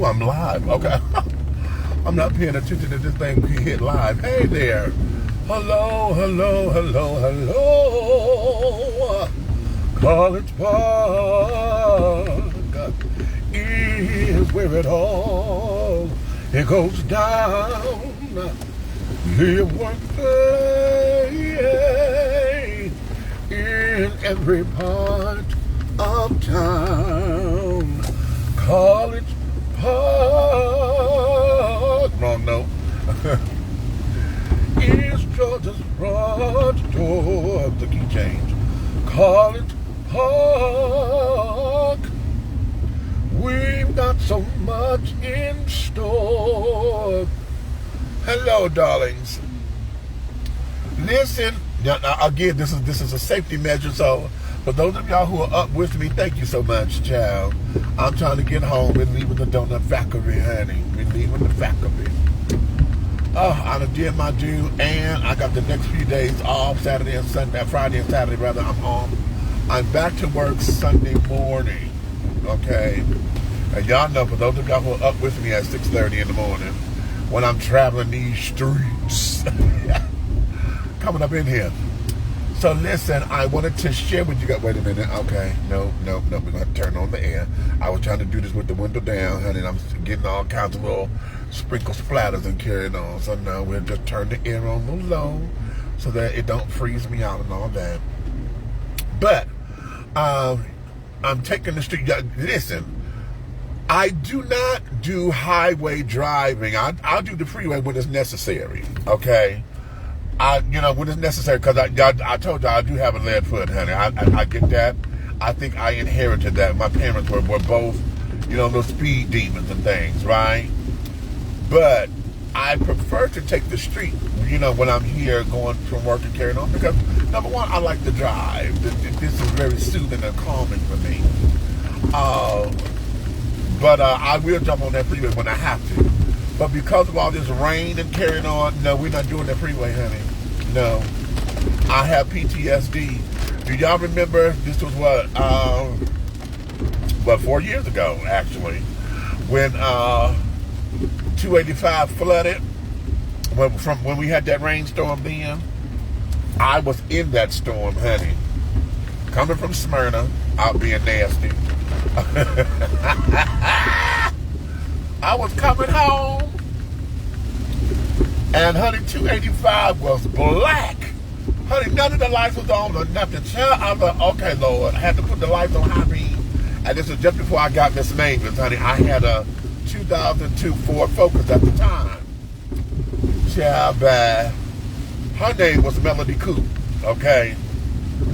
Oh, I'm live. Okay. I'm not paying attention to this thing hit live. Hey there. Hello, hello, hello, hello. College Park is where it all goes down. Live, work, play in every part of town. College Park, wrong note, is Georgia's front door. The key change. College Park, we've got so much in store. Hello, darlings. Listen, now, again, this is a safety measure, so for those of y'all who are up with me, thank you so much, child. I'm trying to get home. We're leaving the donut factory, honey. We're leaving the factory. Oh, I done did my due, and I got the next few days off, Saturday and Sunday, Friday and Saturday, rather. I'm home. I'm back to work Sunday morning, okay? And y'all know, for those of y'all who are up with me at 6:30 in the morning, when I'm traveling these streets, coming up in here. So listen, I wanted to share with you guys. Wait a minute. Okay. No. We're going to turn on the air. I was trying to do this with the window down, honey, and I'm getting all kinds of little sprinkle splatters and carrying on. So now we'll just turn the air on a little low so that it don't freeze me out and all that. But I'm taking the street. Listen, I do not do highway driving. I'll do the freeway when it's necessary, okay? When it's necessary, because I told you I do have a lead foot, honey. I get that. I think I inherited that. My parents were both, little speed demons and things, right? But I prefer to take the street, when I'm here going from work and carrying on, because number one, I like to drive. This is very soothing and calming for me. But I will jump on that freeway when I have to. But because of all this rain and carrying on, no, we're not doing the freeway, honey. No. I have PTSD. Do y'all remember, this was 4 years ago, actually, when 285 flooded, when we had that rainstorm then? I was in that storm, honey. Coming from Smyrna, out being nasty. I was coming home, and honey, 285 was black. Honey, none of the lights was on or nothing. I was like, okay, Lord. I had to put the lights on high beam. And this was just before I got Miss Mavis, honey. I had a 2002 Ford Focus at the time. Child, bad. Her name was Melody Coop, okay?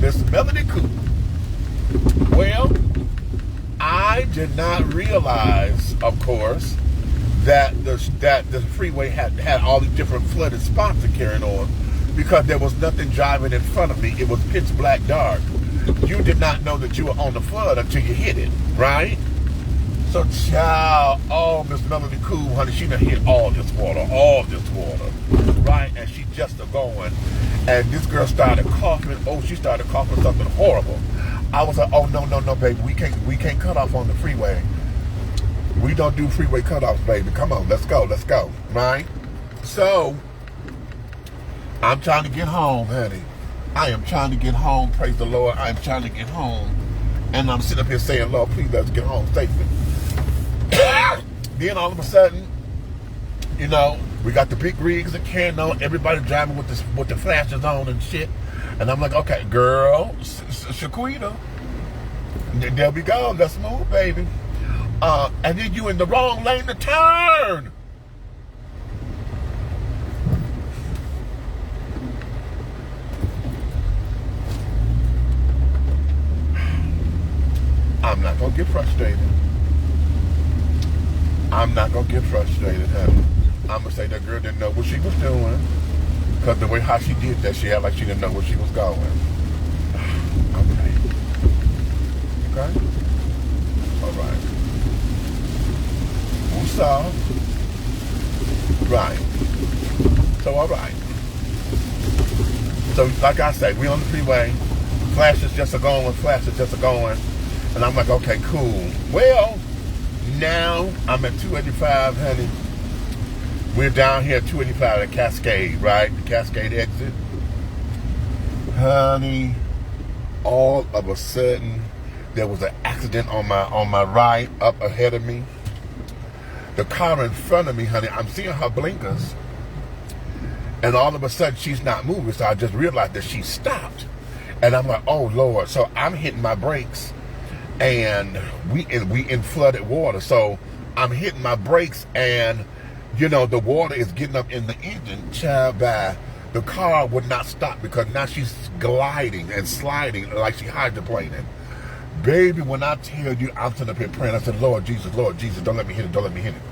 Miss Melody Coop. Well, I did not realize, of course, that the freeway had all these different flooded spots to carry on, because there was nothing driving in front of me. It was pitch black dark. You did not know that you were on the flood until you hit it, right? So, child, Miss Melody Cool, honey, she done hit all this water, right? And she just going. And this girl started coughing. Oh, she started coughing something horrible. I was like, oh, no, baby. We can't cut off on the freeway. We don't do freeway cutoffs, baby. Come on, let's go, right? So, I'm trying to get home, honey. I am trying to get home, praise the Lord. I am trying to get home. And I'm sitting up here saying, Lord, please let's get home safely. Then all of a sudden, we got the big rigs and carrying on, everybody driving with the flashes on and shit. And I'm like, okay, girl, Shaquita, there we go, let's move, baby. And then you in the wrong lane to turn. I'm not gonna get frustrated. Honey. I'm gonna say that girl didn't know what she was doing, because the way how she did that, she acted like she didn't know where she was going. Okay. All right. Woosah. Right. So, all right. So, like I say, we on the freeway. Flashes just a going. And I'm like, okay, cool. Well, Now I'm at 285, honey. We're down here at 285 at Cascade, right? The Cascade exit. Honey, all of a sudden, there was an accident on my right, up ahead of me. The car in front of me, honey, I'm seeing her blinkers. And all of a sudden, she's not moving. So I just realized that she stopped. And I'm like, oh, Lord. So I'm hitting my brakes. And we in flooded water. So I'm hitting my brakes. And, you know, the water is getting up in the engine. Child, by the car would not stop because now she's gliding and sliding like she's hydroplaning. Baby, when I tell you, I'm sitting up here praying. I said, Lord Jesus, don't let me hit it. Don't let me hit it.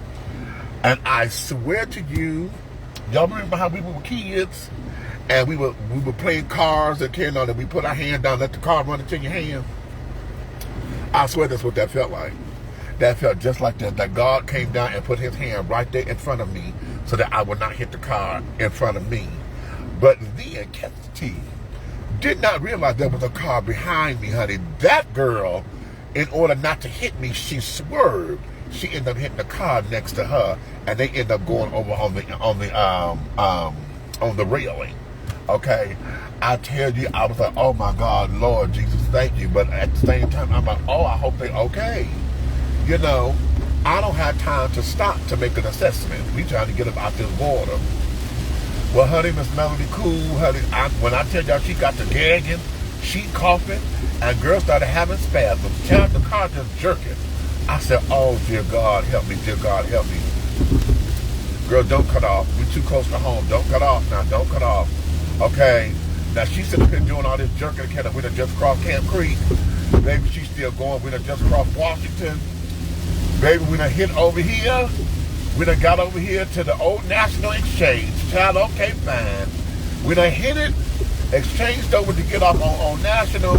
And I swear to you, y'all remember how we were kids and we were playing cars and carrying on and we put our hand down, let the car run into your hand? I swear that's what that felt like. That felt just like that. That God came down and put his hand right there in front of me so that I would not hit the car in front of me. But then, catch the tea, did not realize there was a car behind me, honey. That girl, in order not to hit me, she swerved. She ended up hitting the car next to her, and they ended up going over on the railing. Okay, I tell you, I was like, oh my God, Lord Jesus, thank you. But at the same time, I'm like, oh, I hope they're okay. You know, I don't have time to stop to make an assessment. We trying to get them out this water. Well, honey, Miss Melody Cool, honey, when I tell y'all she got to gagging, she coughing, and girl started having spasms. Child, the car just jerking. I said, oh, dear God, help me, dear God, help me. Girl, don't cut off. We're too close to home. Don't cut off now. Don't cut off. Okay. Now, she's sitting here doing all this jerking. We done just crossed Camp Creek. Baby, she's still going. We done just crossed Washington. Baby, we done hit over here. We done got over here to the old National Exchange. Child, okay, fine. We done hit it, exchanged over to get off on National,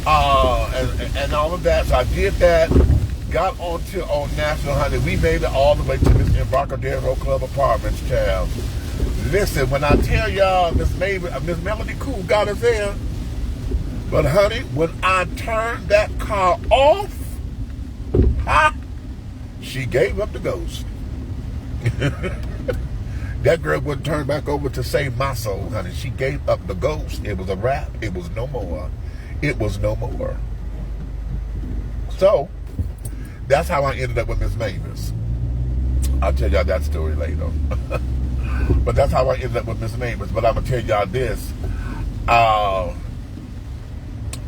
and all of that. So I did that, got onto Old National, honey. We made it all the way to this Embarcadero Club Apartments, child. Listen, when I tell y'all, Miss Melody Cool got us there. But honey, when I turned that car off, she gave up the ghost. That girl wouldn't turn back over to save my soul, honey. She gave up the ghost. It was a wrap. It was no more. It was no more. So, that's how I ended up with Miss Mavis. I'll tell y'all that story later. But that's how I ended up with Miss Mavis. But I'm going to tell y'all this.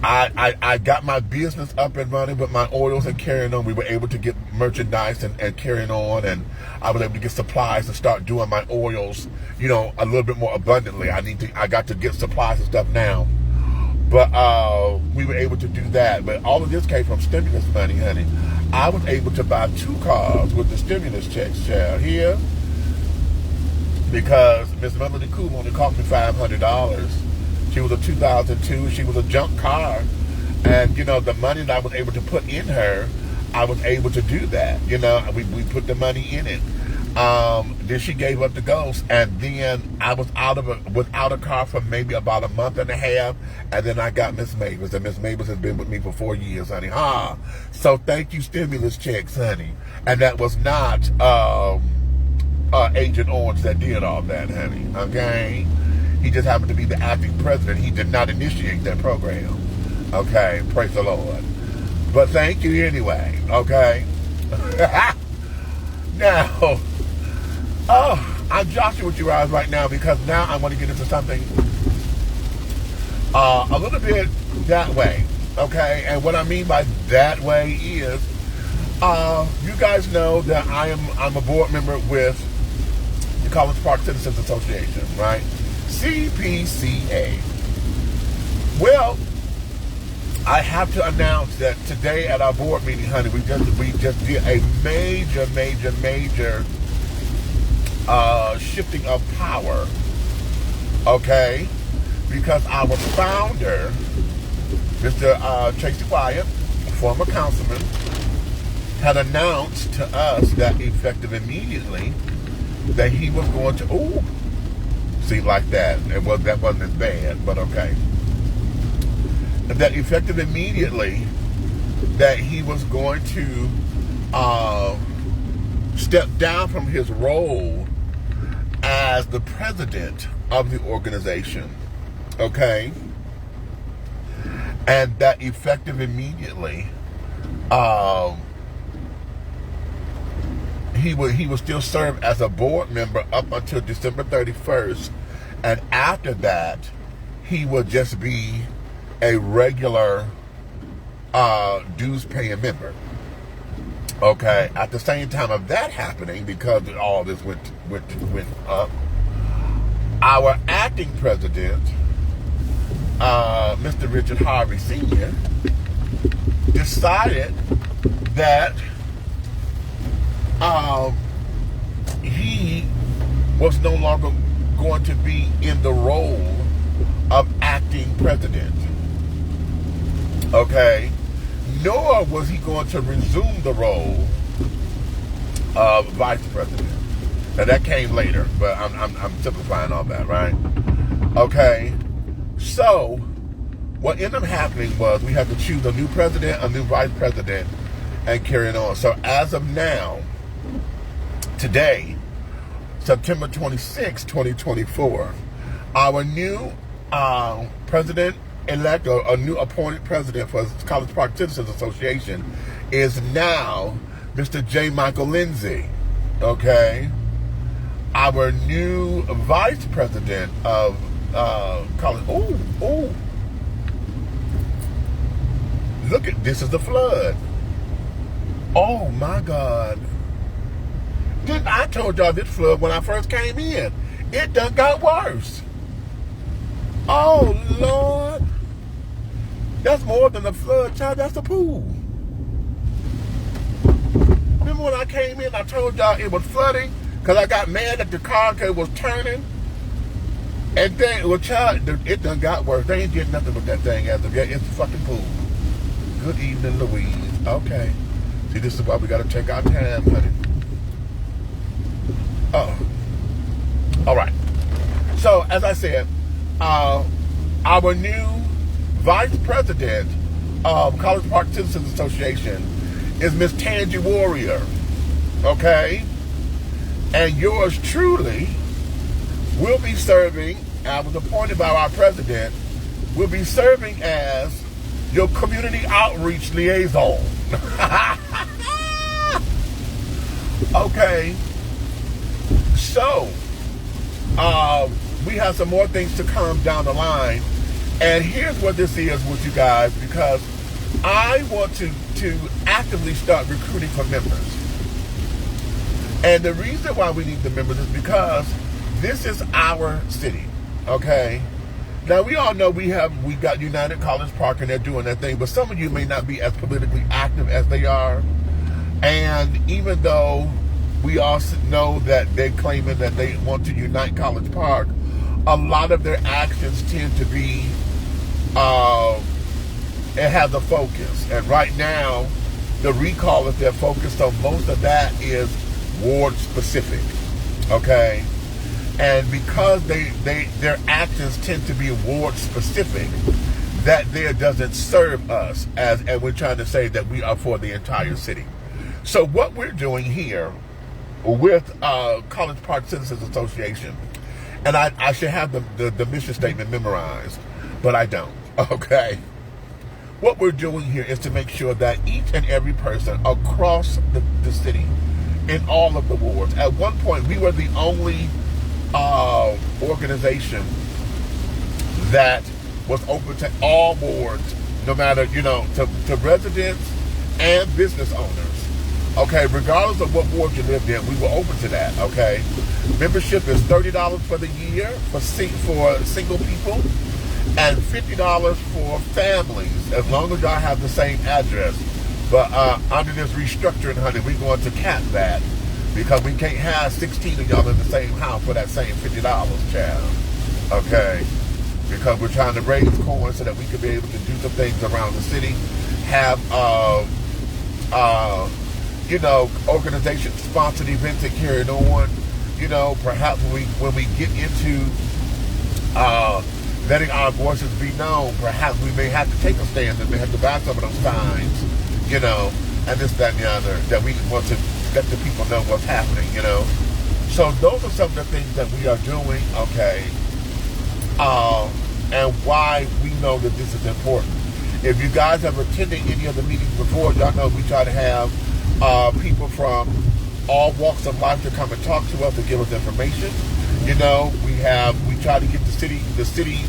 I got my business up and running with my oils and carrying on. We were able to get merchandise and carrying on, and I was able to get supplies and start doing my oils, you know, a little bit more abundantly. I got to get supplies and stuff now. But we were able to do that. But all of this came from stimulus money, honey. I was able to buy 2 cars with the stimulus checks, child, here, because Miss Melody Cool only cost me $500. She was a 2002. She was a junk car. And, you know, the money that I was able to put in her, I was able to do that. You know, we put the money in it. Then she gave up the ghost. And then I was without a car for maybe about a month and a half. And then I got Miss Mavis. And Miss Mavis has been with me for 4 years, honey. So thank you, stimulus checks, honey. And that was not Agent Orange that did all that, honey. Okay? He just happened to be the acting president. He did not initiate that program. Okay, praise the Lord. But thank you anyway, okay? Now, I'm joshing with you guys right now because now I want to get into something a little bit that way, okay? And what I mean by that way is, you guys know that I'm a board member with the College Park Citizens Association, right? CPCA. Well, I have to announce that today at our board meeting, honey, we just did a major shifting of power. Okay, because our founder, Mr. Tracy Wyatt, former councilman, had announced to us that effective immediately that he was going to see, like that. That wasn't as bad, but okay. That effective immediately that he was going to stepped down from his role as the president of the organization, okay? And that effective immediately, he would still serve as a board member up until December 31st. And after that, he would just be a regular dues paying member. Okay, at the same time of that happening, because all this went up, our acting president, Mr. Richard Harvey Sr., decided that he was no longer going to be in the role of acting president. Okay? Nor was he going to resume the role of vice president. Now that came later, but I'm simplifying all that, right? Okay. So what ended up happening was we had to choose a new president, a new vice president, and carry it on. So as of now, today, September 26, 2024, our new president-elect, or a new appointed president for College Park Citizens Association is now Mr. J. Michael Lindsay, okay? Our new vice president of college, look at, this is the flood. Oh my God. I told y'all this flood when I first came in. It done got worse. Oh Lord. That's more than a flood, child. That's a pool. Remember when I came in, I told y'all it was flooding because I got mad that the car was turning? And then, well, child, it done got worse. They ain't did nothing with that thing as of yet. It's a fucking pool. Good evening, Louise. Okay. See, this is why we got to take our time, honey. Oh. All right. So, as I said, our new vice president of College Park Citizens Association is Miss Tangi Warrior. Okay? And yours truly will be serving, I was appointed by our president, will be serving as your community outreach liaison. Okay. So, we have some more things to come down the line. And here's what this is with you guys, because I want to actively start recruiting for members. And the reason why we need the members is because this is our city, okay? Now, we all know we got United College Park and they're doing their thing, but some of you may not be as politically active as they are. And even though we all know that they're claiming that they want to unite College Park, a lot of their actions tend to be, it has a focus. And right now, the recall that they're focused on, most of that is ward specific, okay? And because their actions tend to be ward specific, that there doesn't serve us and we're trying to say that we are for the entire city. So what we're doing here with College Park Citizens Association, and I should have the mission statement memorized, but I don't, okay? What we're doing here is to make sure that each and every person across the city, in all of the wards, at one point we were the only organization that was open to all wards, no matter, to residents and business owners. Okay, regardless of what ward you lived in, we were open to that, okay? Membership is $30 for the year for single people and $50 for families, as long as y'all have the same address. But under this restructuring, honey, we're going to cap that because we can't have 16 of y'all in the same house for that same $50, child, okay? Because we're trying to raise coins so that we can be able to do some things around the city, have organization-sponsored events that carry on. Perhaps when we get into letting our voices be known, perhaps we may have to take a stand and may have to buy some of those signs, and this, that, and the other, that we want to let the people know what's happening, you know. So those are some of the things that we are doing, okay, and why we know that this is important. If you guys have attended any of the meetings before, y'all know we try to have people from all walks of life to come and talk to us and give us information. You know, we try to get the city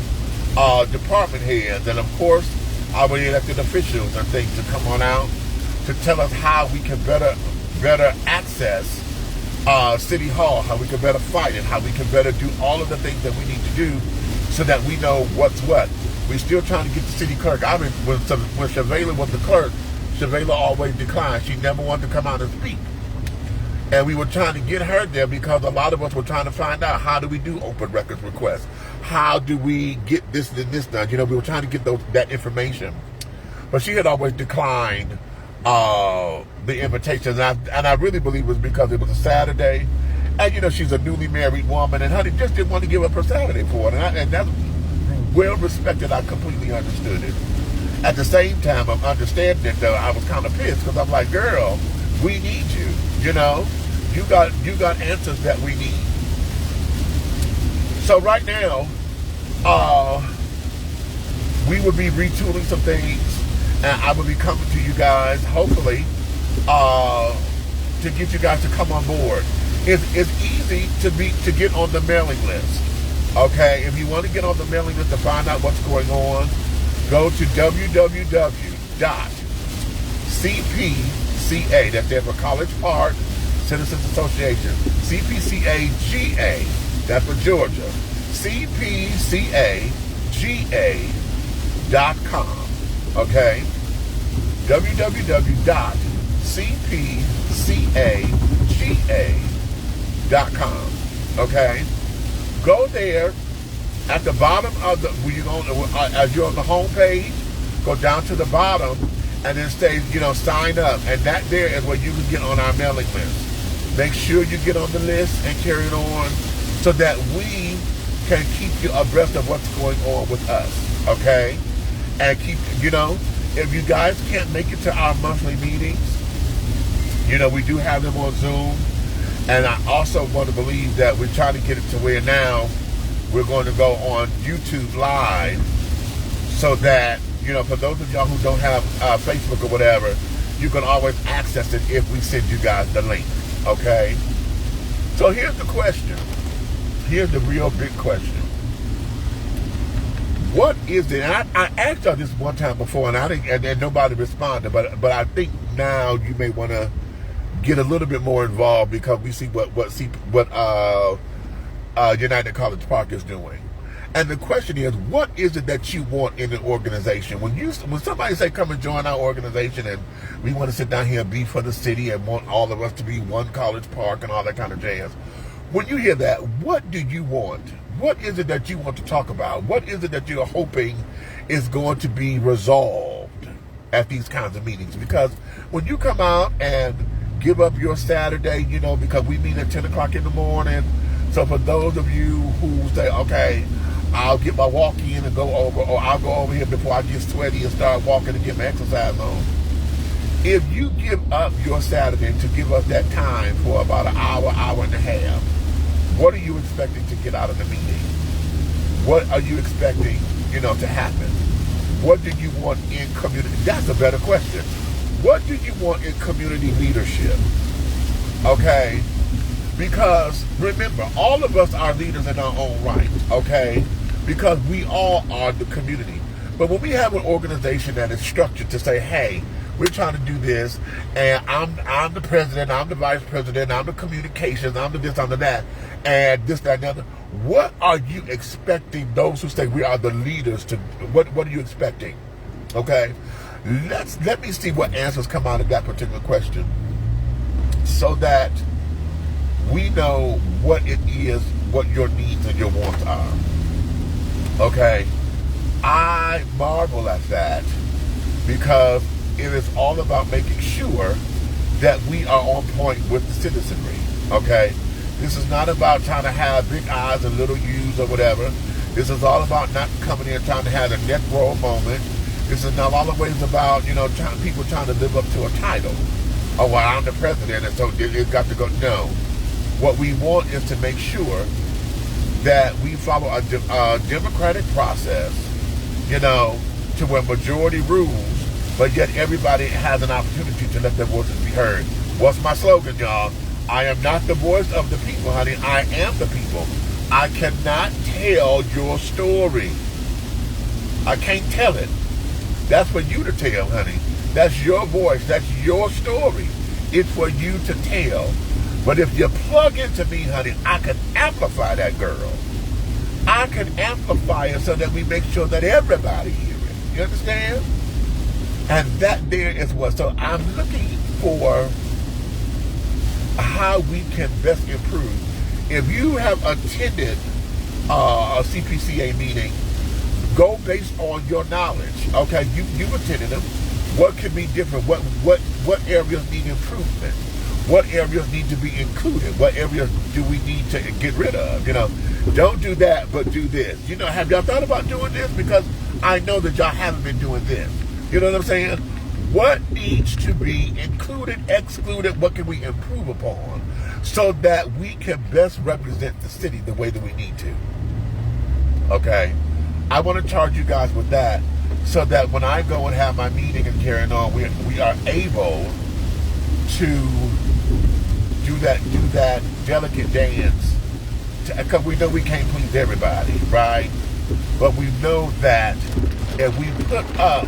department heads and of course our elected officials and things to come on out to tell us how we can better access City Hall, how we can better fight it, how we can better do all of the things that we need to do so that we know what's what. We're still trying to get the city clerk. I mean, when Shavala was the clerk, Shavala always declined. She never wanted to come out and speak. And we were trying to get her there because a lot of us were trying to find out, how do we do open records requests? How do we get this and this done? You know, we were trying to get that information. But she had always declined the invitation. And I really believe it was because it was a Saturday. And, you know, she's a newly married woman. And honey just didn't want to give up her Saturday for it. And that's well respected. I completely understood it. At the same time, I'm understanding it, though. I was kind of pissed because I'm like, girl, we need you. You know, you got answers that we need. So right now, we will be retooling some things, and I will be coming to you guys, hopefully, to get you guys to come on board. It's easy to get on the mailing list. Okay, if you want to get on the mailing list to find out what's going on, go to www.cpca, that's there for College Park Citizens Association, CPCA-GA, that's for Georgia, CPCAGA.com, okay, www.cpcaga.com, okay. Go there. At the bottom of as you're on the home page, go down to the bottom, and then say, you know, sign up, and that there is where you can get on our mailing list. Make sure you get on the list and carry it on, so that we can keep you abreast of what's going on with us. Okay, and keep, you know, if you guys can't make it to our monthly meetings, you know, we do have them on Zoom. And I also want to believe that we're trying to get it to where now we're going to go on YouTube Live, so that, you know, for those of y'all who don't have Facebook or whatever, you can always access it if we send you guys the link, okay? So here's the question. Here's the real big question. What is it? And I asked y'all this one time before, and nobody responded, but I think now you may want to get a little bit more involved, because we see what United College Park is doing. And the question is, what is it that you want in an organization? When somebody say, come and join our organization, and we want to sit down here and be for the city and want all of us to be one College Park and all that kind of jazz. When you hear that, what do you want? What is it that you want to talk about? What is it that you're hoping is going to be resolved at these kinds of meetings? Because when you come out and give up your Saturday, you know, because we meet at 10 o'clock in the morning. So for those of you who say, okay, I'll get my walk in and go over, or I'll go over here before I get sweaty and start walking and get my exercise on. If you give up your Saturday to give us that time for about an hour, hour and a half, what are you expecting to get out of the meeting? What are you expecting, you know, to happen? What do you want in community? That's a better question. What do you want in community leadership? Okay? Because remember, all of us are leaders in our own right, okay? Because we all are the community. But when we have an organization that is structured to say, hey, we're trying to do this, and I'm the president, I'm the vice president, I'm the communications, I'm the this, I'm the that, and this, that, and the other. What are you expecting those who say we are the leaders to, what are you expecting? Okay? Let me see what answers come out of that particular question, so that we know what it is, what your needs and your wants are. Okay? I marvel at that, because it is all about making sure that we are on point with the citizenry. Okay? This is not about trying to have big eyes and little U's or whatever. This is all about not coming in trying to have a neck roll moment. This is not always about, people trying to live up to a title. Oh, well, I'm the president, and so it's got to go. No. What we want is to make sure that we follow a democratic process, to where majority rules, but yet everybody has an opportunity to let their voices be heard. What's my slogan, y'all? I am not the voice of the people, honey. I am the people. I cannot tell your story. I can't tell it. That's for you to tell, honey. That's your voice. That's your story. It's for you to tell. But if you plug into me, honey, I can amplify that girl. I can amplify it so that we make sure that everybody hears it. You understand? And that there is what. So I'm looking for how we can best improve. If you have attended a CPCA meeting, go based on your knowledge. Okay, you've attended them. What can be different? What areas need improvement? What areas need to be included? What areas do we need to get rid of? Don't do that, but do this. Have y'all thought about doing this? Because I know that y'all haven't been doing this. You know what I'm saying? What needs to be included, excluded? What can we improve upon so that we can best represent the city the way that we need to? Okay? I want to charge you guys with that so that when I go and have my meeting and carrying on, we are able to do that delicate dance, because we know we can't please everybody, right? But we know that if we put up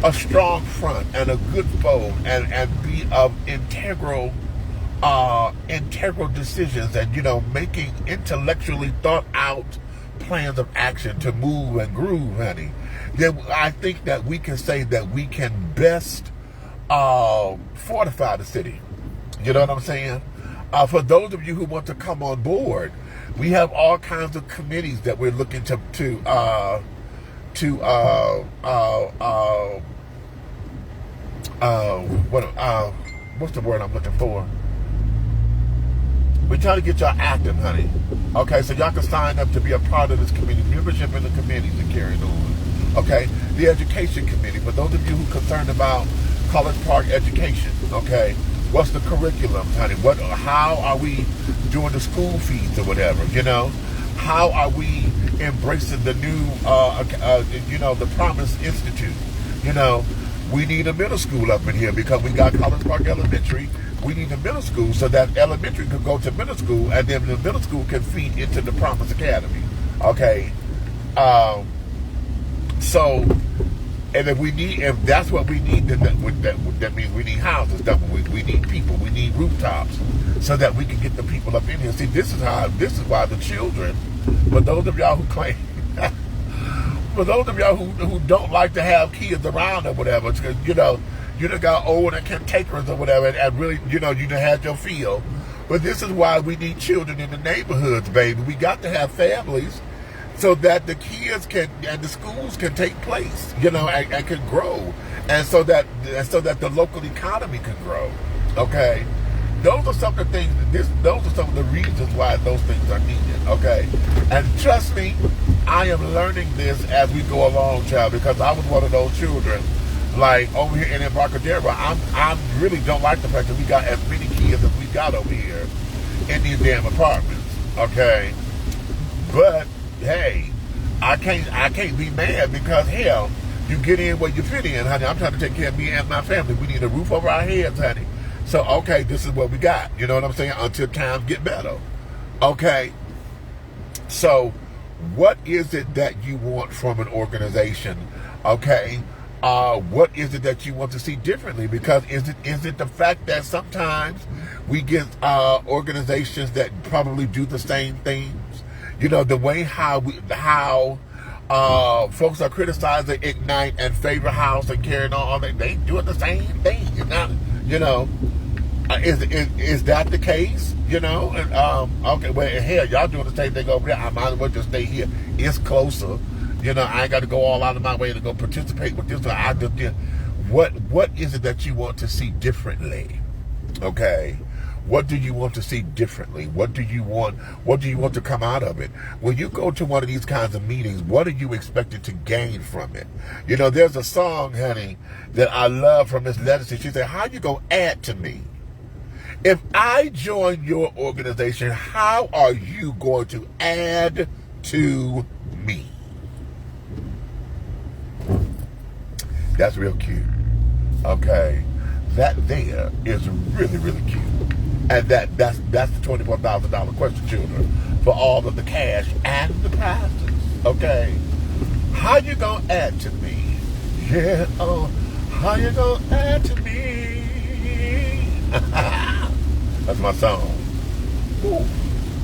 a strong front and a good fold and be of integral decisions and making intellectually thought out plans of action to move and groove, honey, then I think that we can say that we can best fortify the city. You know what I'm saying? For those of you who want to come on board, we have all kinds of committees that we're looking to what's the word I'm looking for? We're trying to get y'all active, honey. Okay, so y'all can sign up to be a part of this committee, membership in the committees and carrying on. Okay, the education committee, for those of you who are concerned about College Park education, okay, what's the curriculum, honey? How are we doing the school fees or whatever, How are we embracing the new, the Promise Institute? We need a middle school up in here because we got College Park Elementary. We need a middle school so that elementary can go to middle school, and then the middle school can feed into the Promise Academy. Okay. So, and if that's what we need, then that means we need houses. We need people. We need rooftops so that we can get the people up in here. See, this is why the children, for those of y'all who claim, for those of y'all who don't like to have kids around or whatever, because you done got old and cantankerous or whatever, and really, you done had your feel. But this is why we need children in the neighborhoods, baby. We got to have families so that the kids and the schools can take place, and can grow, and so that the local economy can grow. Okay, those are some of the things. Those are some of the reasons why those things are needed. Okay, and trust me, I am learning this as we go along, child, because I was one of those children. Like over here in Embarcadero, I really don't like the fact that we got as many kids as we got over here in these damn apartments. Okay, but hey, I can't be mad because hell, you get in where you fit in, honey. I'm trying to take care of me and my family. We need a roof over our heads, honey. So okay, this is what we got. You know what I'm saying? Until times get better. Okay. So, what is it that you want from an organization? Okay. What is it that you want to see differently? Because is it the fact that sometimes we get organizations that probably do the same things? The way how folks are criticizing Ignite and Favor House and carrying on, they doing the same thing. Is that the case? And, okay, well, hell, y'all doing the same thing over there. I might as well just stay here. It's closer. I ain't got to go all out of my way to go participate with this. What is it that you want to see differently? Okay. What do you want to see differently? What do you want to come out of it? When you go to one of these kinds of meetings, what are you expected to gain from it? You know, there's a song, honey, that I love from Miss Legacy. She said, how you going to add to me? If I join your organization, how are you going to add to me? That's real cute. Okay. That there is really, really cute. And that's the $24,000 question, children, for all of the cash and the prizes. Okay. How you gonna add to me? Yeah, oh, how you gonna add to me? That's my song. Ooh.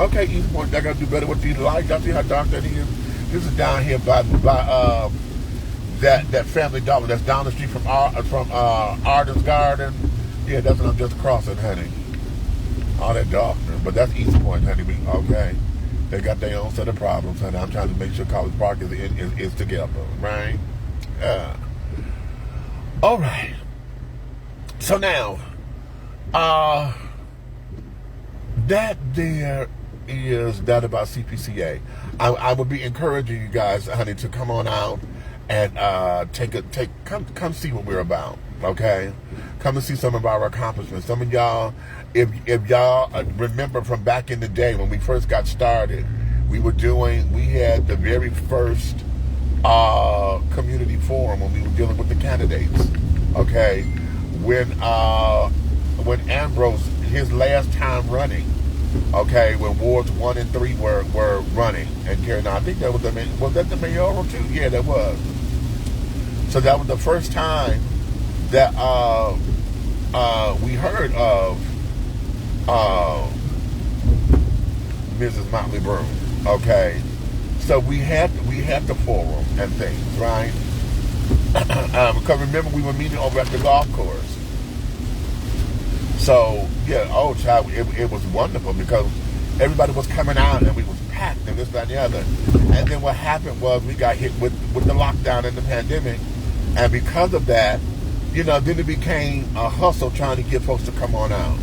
Okay, East Point, I gotta do better with these lights. Y'all see how dark that is? This is down here by that Family Dollar that's down the street from Arden's Garden. Yeah, that's what I'm just crossing, honey. All that darkness, but that's East Point, honey. Okay, they got their own set of problems, honey. I'm trying to make sure College Park is together, right? All right. So now, that there is that about CPCA. I would be encouraging you guys, honey, to come on out and come see what we're about. Okay, come and see some of our accomplishments. Some of y'all, if y'all remember from back in the day when we first got started, we had the very first community forum when we were dealing with the candidates. Okay, when Ambrose, his last time running, okay, when wards 1 and 3 were running and carrying on. I think that was that the mayoral too? Yeah, that was. So that was the first time that we heard of Mrs. Motley Broom. Okay, so we had the forum and things, right? Because remember, we were meeting over at the golf course. So yeah, oh child, it was wonderful because everybody was coming out and we was packed and this, that, and the other. And then what happened was we got hit with the lockdown and the pandemic, and because of that, you know, then it became a hustle trying to get folks to come on out.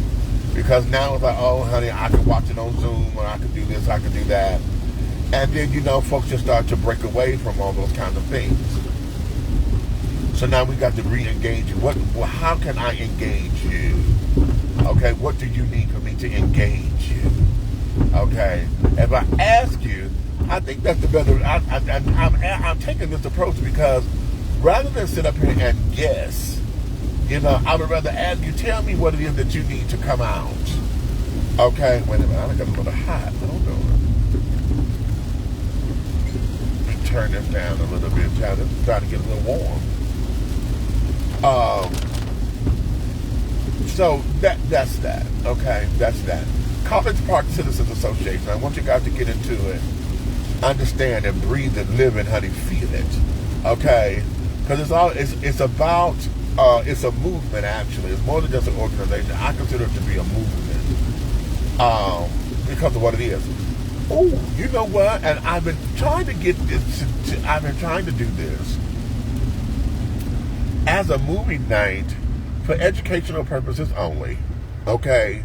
Because now it's like, oh honey, I can watch it on Zoom, or I can do this, I can do that. And then, you know, folks just start to break away from all those kinds of things. So now we got to re-engage you. How can I engage you? Okay, what do you need for me to engage you? Okay, if I ask you, I think that's the better. I'm taking this approach because rather than sit up here and guess, you know, I would rather ask you, tell me what it is that you need to come out. Okay, wait a minute, I got a little hot. Hold on. Turn this down a little bit, child. It's trying to get a little warm. So that's that. Okay, that's that. College Park Citizens Association. I want you guys to get into it, understand and breathe and live and honey, feel it. Okay, because it's about it's a movement actually. It's more than just an organization. I consider it to be a movement because of what it is. Oh, you know what? And I've been trying to get this. I've been trying to do this as a movie night for educational purposes only. Okay.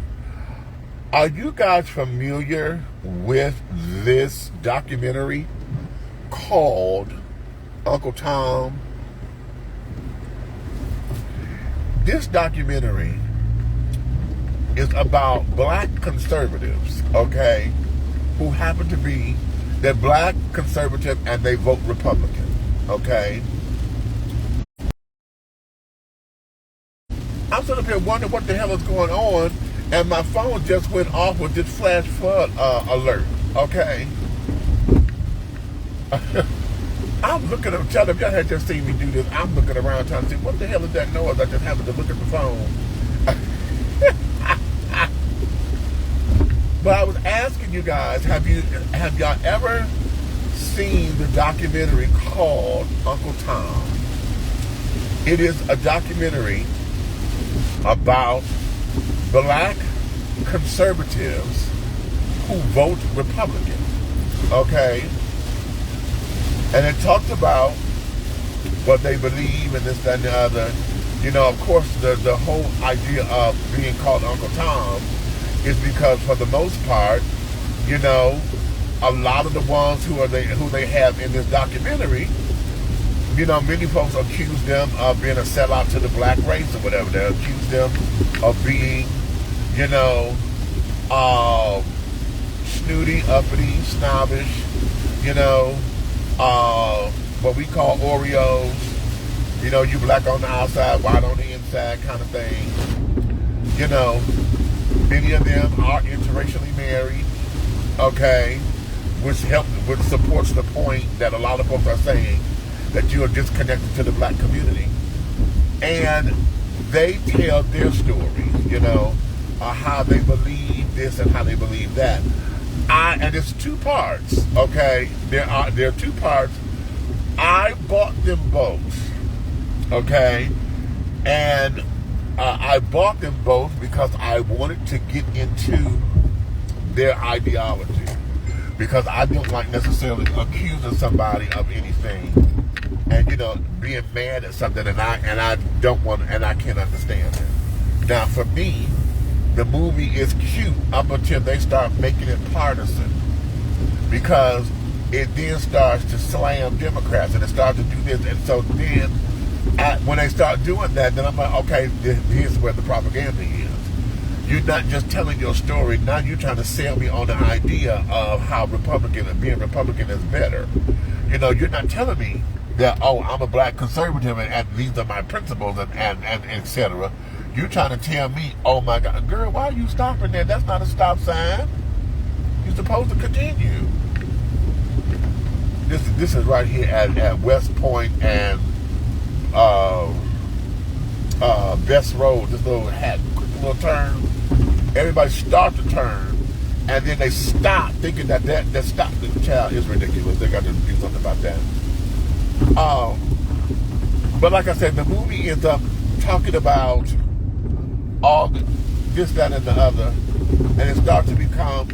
Are you guys familiar with this documentary called Uncle Tom? This documentary is about black conservatives, okay, who happen to be, they're black conservative and they vote Republican, okay? I'm sitting up here wondering what the hell is going on, and my phone just went off with this flash flood alert, okay? I'm looking at, tell them y'all had just seen me do this. I'm looking around trying to see what the hell is that noise. I just happened to look at the phone. But I was asking you guys, have y'all ever seen the documentary called Uncle Tom? It is a documentary about black conservatives who vote Republican, okay? And it talks about what they believe and this, that, and the other. You know, of course, the whole idea of being called Uncle Tom is because for the most part, you know, a lot of the ones who they have in this documentary, you know, many folks accuse them of being a sellout to the black race or whatever. They accuse them of being, you know, snooty, uppity, snobbish, you know, what we call Oreos, you know, you black on the outside, white on the inside kind of thing. You know, many of them are interracially married, okay, which supports the point that a lot of folks are saying that you are disconnected to the black community. And they tell their stories, you know, how they believe this and how they believe that. And it's two parts, okay? There are two parts. I bought them both, okay? And I bought them both because I wanted to get into their ideology. Because I don't like necessarily accusing somebody of anything and, you know, being mad at something, and I don't want, and I can't understand it. Now, for me, the movie is cute up until they start making it partisan, because it then starts to slam Democrats and it starts to do this. And so then when they start doing that, then I'm like, okay, here's where the propaganda is. You're not just telling your story. Now you're trying to sell me on the idea of how being Republican is better. You know, you're not telling me that, oh, I'm a black conservative and these are my principles and et cetera. You're trying to tell me, oh my God, girl, why are you stopping there? That's not a stop sign. You're supposed to continue. This is right here at West Point and Best Road. This little little turn. Everybody start to turn, and then they stop, thinking that stop the child is ridiculous. They got to do something about that. But like I said, the movie ends up talking about all this, that, and the other, and it starts to become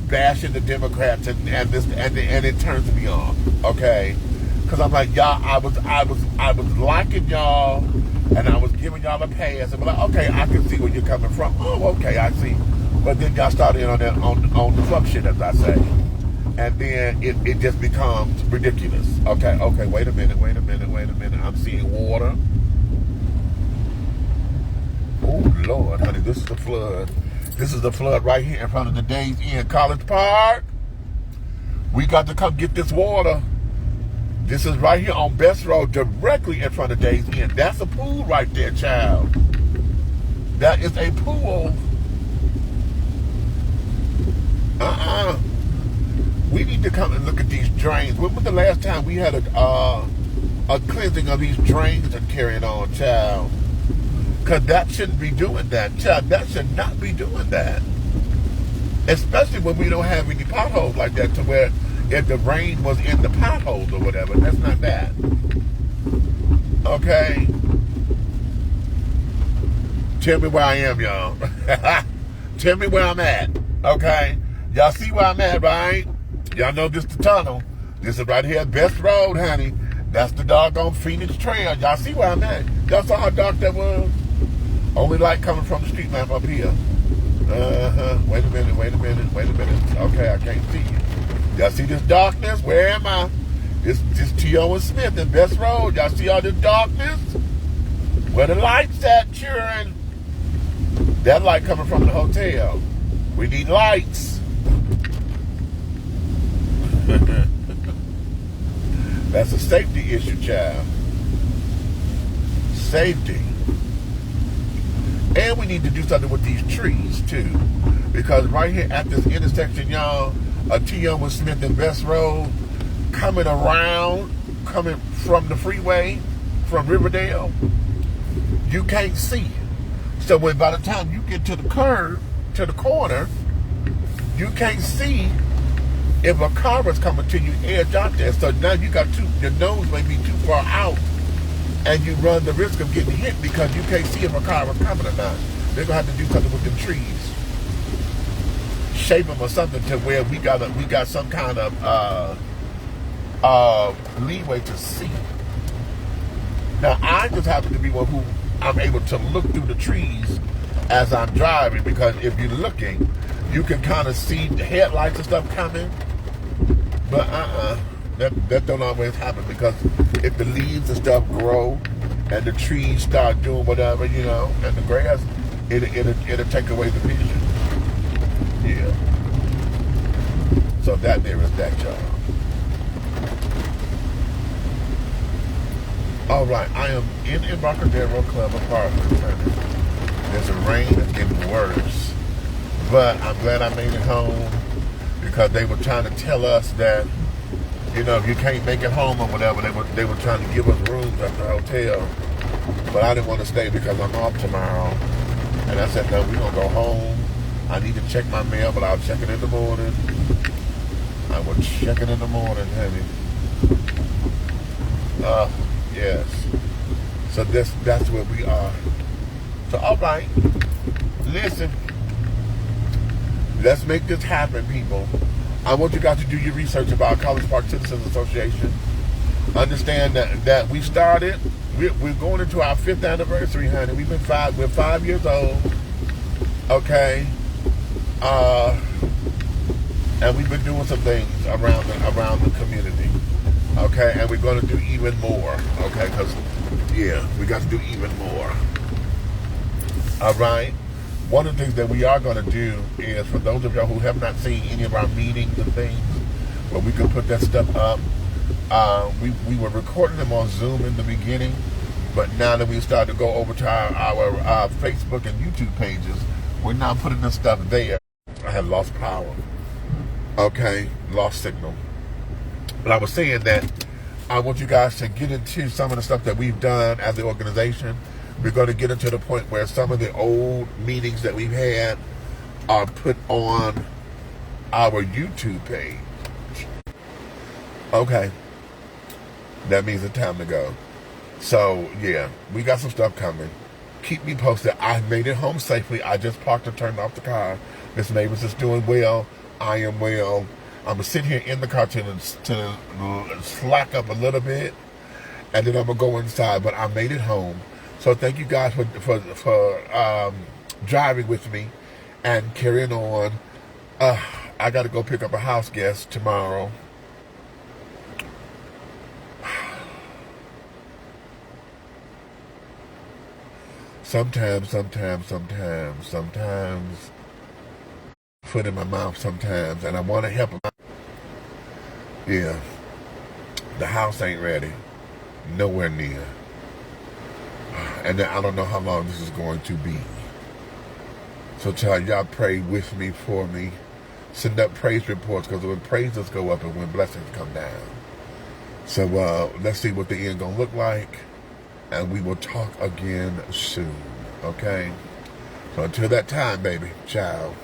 bashing the Democrats and it turns me on, okay? Because I'm like, y'all, I was liking y'all, and I was giving y'all a pass, and I'm like, okay, I can see where you're coming from. Oh, okay, I see. But then y'all started on that on the fuck shit, as I say, and then it just becomes ridiculous. Okay, wait a minute. I'm seeing water. Oh Lord, honey, this is the flood. This is the flood right here in front of the Days Inn College Park. We got to come get this water. This is right here on Best Road, directly in front of Days Inn. That's a pool right there, child. That is a pool. We need to come and look at these drains. When was the last time we had a cleansing of these drains and carrying on, child? Because that shouldn't be doing that, child. That should not be doing that. Especially when we don't have any potholes like that, to where if the rain was in the potholes or whatever. That's not that. Okay? Tell me where I am, y'all. Tell me where I'm at. Okay? Y'all see where I'm at, right? Y'all know this the tunnel. This is right here at Best Road, honey. That's the doggone Phoenix Trail. Y'all see where I'm at? Y'all saw how dark that was? Only light coming from the street lamp up here. Wait a minute. Okay, I can't see you. Y'all see this darkness? Where am I? This T.O. and Smith and Best Road. Y'all see all this darkness? Where the lights at, children? That light coming from the hotel. We need lights. That's a safety issue, child. Safety. And we need to do something with these trees, too. Because right here at this intersection, y'all, T.O. and Smith and Best Road, coming from the freeway, from Riverdale, you can't see it. So by the time you get to the curve, to the corner, you can't see if a car is coming to you, edge out there. So now you got your nose may be too far out, and you run the risk of getting hit because you can't see if a car is coming or not. They're gonna have to do something with them trees, shape them or something to where we got some kind of leeway to see. Now I just happen to be one who I'm able to look through the trees as I'm driving, because if you're looking, you can kind of see the headlights and stuff coming. But that don't always happen, because if the leaves and stuff grow and the trees start doing whatever, you know, and the grass, it'll take away the vision. Yeah. So that there is that, y'all. All right, I am in Embarcadero Club apartment. There's a rain that's getting worse, but I'm glad I made it home, because they were trying to tell us that, you know, if you can't make it home or whatever, they were trying to give us rooms at the hotel. But I didn't want to stay because I'm off tomorrow. And I said, no, we're going to go home. I need to check my mail, but I'll check it in the morning. I will check it in the morning, honey. Yes. So that's where we are. So, all right. Listen. Let's make this happen, people. I want you guys to do your research about College Park Citizens Association. Understand that we started. We're going into our 5th anniversary, honey. We're 5 years old. Okay. And we've been doing some things around the community. Okay, and we're going to do even more. Okay, because yeah, we got to do even more. All right. One of the things that we are going to do is, for those of y'all who have not seen any of our meetings and things, where we can put that stuff up. We were recording them on Zoom in the beginning, but now that we started to go over to our Facebook and YouTube pages, we're now putting this stuff there. I have lost power. Okay, lost signal. But I was saying that I want you guys to get into some of the stuff that we've done as the organization. We're going to get into the point where some of the old meetings that we've had are put on our YouTube page. Okay. That means it's time to go. So, yeah, we got some stuff coming. Keep me posted. I made it home safely. I just parked and turned off the car. Miss Mavis is doing well. I am well. I'm going to sit here in the car to slack up a little bit, and then I'm going to go inside. But I made it home. So thank you guys for driving with me and carrying on. I got to go pick up a house guest tomorrow. Sometimes, foot in my mouth sometimes, and I want to help him out. Yeah, the house ain't ready, nowhere near. And then I don't know how long this is going to be. So child, y'all pray with me, for me. Send up praise reports, because when praises go up and when blessings come down. So let's see what the end gonna look like. And we will talk again soon, okay? So until that time, baby, ciao.